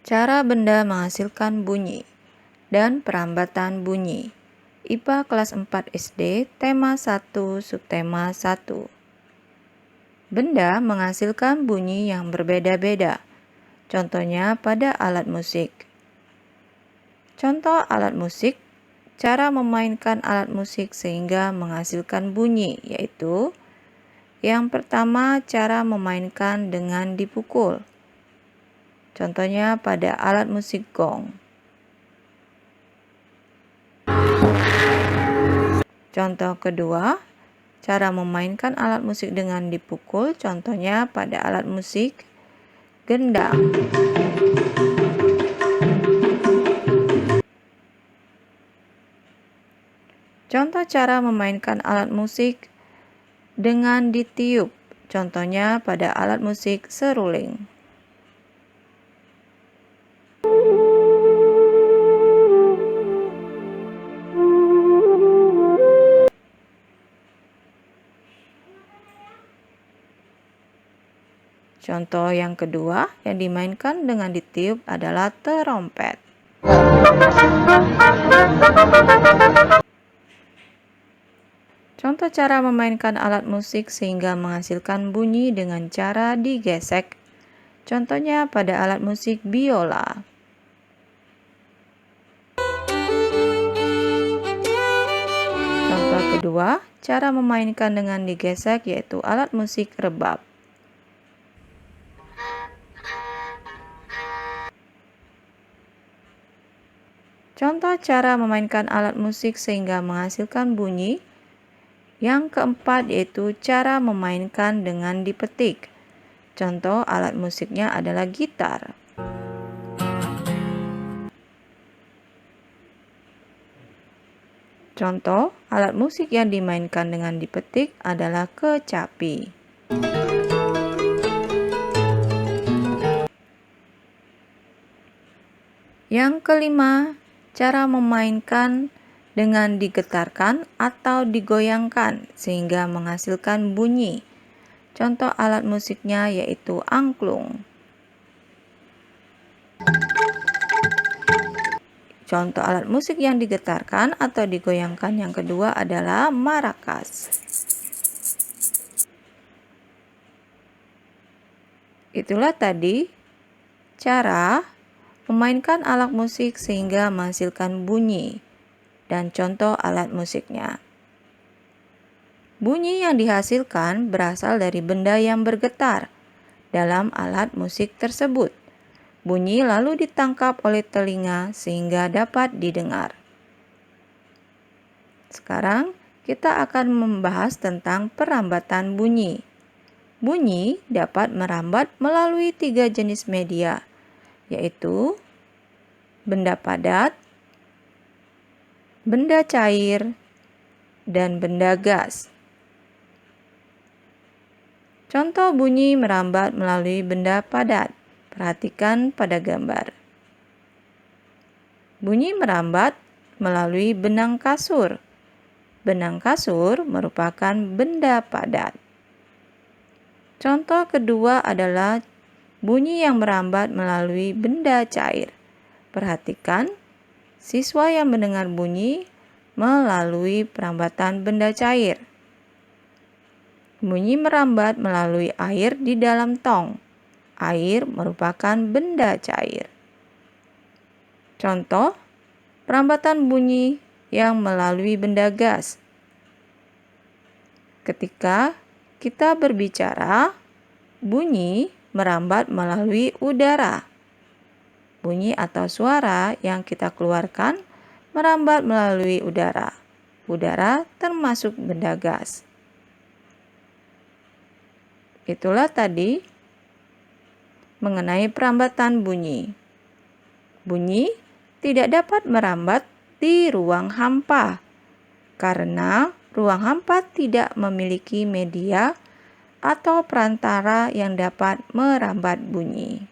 Cara benda menghasilkan bunyi dan perambatan bunyi. IPA kelas 4 SD, tema 1, subtema 1. Benda menghasilkan bunyi yang berbeda-beda. Contohnya pada alat musik. Contoh alat musik, cara memainkan alat musik sehingga menghasilkan bunyi, yaitu yang pertama, cara memainkan dengan dipukul. Contohnya pada alat musik gong. Contoh kedua, cara memainkan alat musik dengan dipukul, contohnya pada alat musik gendang. Contoh cara memainkan alat musik dengan ditiup, contohnya pada alat musik seruling. Contoh yang kedua yang dimainkan dengan ditiup adalah terompet. Contoh cara memainkan alat musik sehingga menghasilkan bunyi dengan cara digesek. Contohnya pada alat musik biola. Contoh kedua, cara memainkan dengan digesek yaitu alat musik rebab. Contoh cara memainkan alat musik sehingga menghasilkan bunyi. Yang keempat yaitu cara memainkan dengan dipetik. Contoh alat musiknya adalah gitar. Contoh alat musik yang dimainkan dengan dipetik adalah kecapi. Yang kelima, cara memainkan dengan digetarkan atau digoyangkan sehingga menghasilkan bunyi. Contoh alat musiknya yaitu angklung. Contoh alat musik yang digetarkan atau digoyangkan yang kedua adalah marakas. Itulah tadi cara memainkan alat musik sehingga menghasilkan bunyi dan contoh alat musiknya. Bunyi yang dihasilkan berasal dari benda yang bergetar dalam alat musik tersebut. Bunyi lalu ditangkap oleh telinga sehingga dapat didengar. Sekarang kita akan membahas tentang perambatan bunyi. Bunyi dapat merambat melalui 3 jenis media, yaitu benda padat, benda cair, dan benda gas. Contoh bunyi merambat melalui benda padat. Perhatikan pada gambar. Bunyi merambat melalui benang kasur. Benang kasur merupakan benda padat. Contoh kedua adalah bunyi yang merambat melalui benda cair. Perhatikan, siswa yang mendengar bunyi melalui perambatan benda cair. Bunyi merambat melalui air di dalam tong. Air merupakan benda cair. Contoh, perambatan bunyi yang melalui benda gas. Ketika kita berbicara, bunyi merambat melalui udara. Bunyi atau suara yang kita keluarkan merambat melalui udara. Udara termasuk benda gas. Itulah tadi mengenai perambatan bunyi. Bunyi tidak dapat merambat di ruang hampa karena ruang hampa tidak memiliki media atau perantara yang dapat merambat bunyi.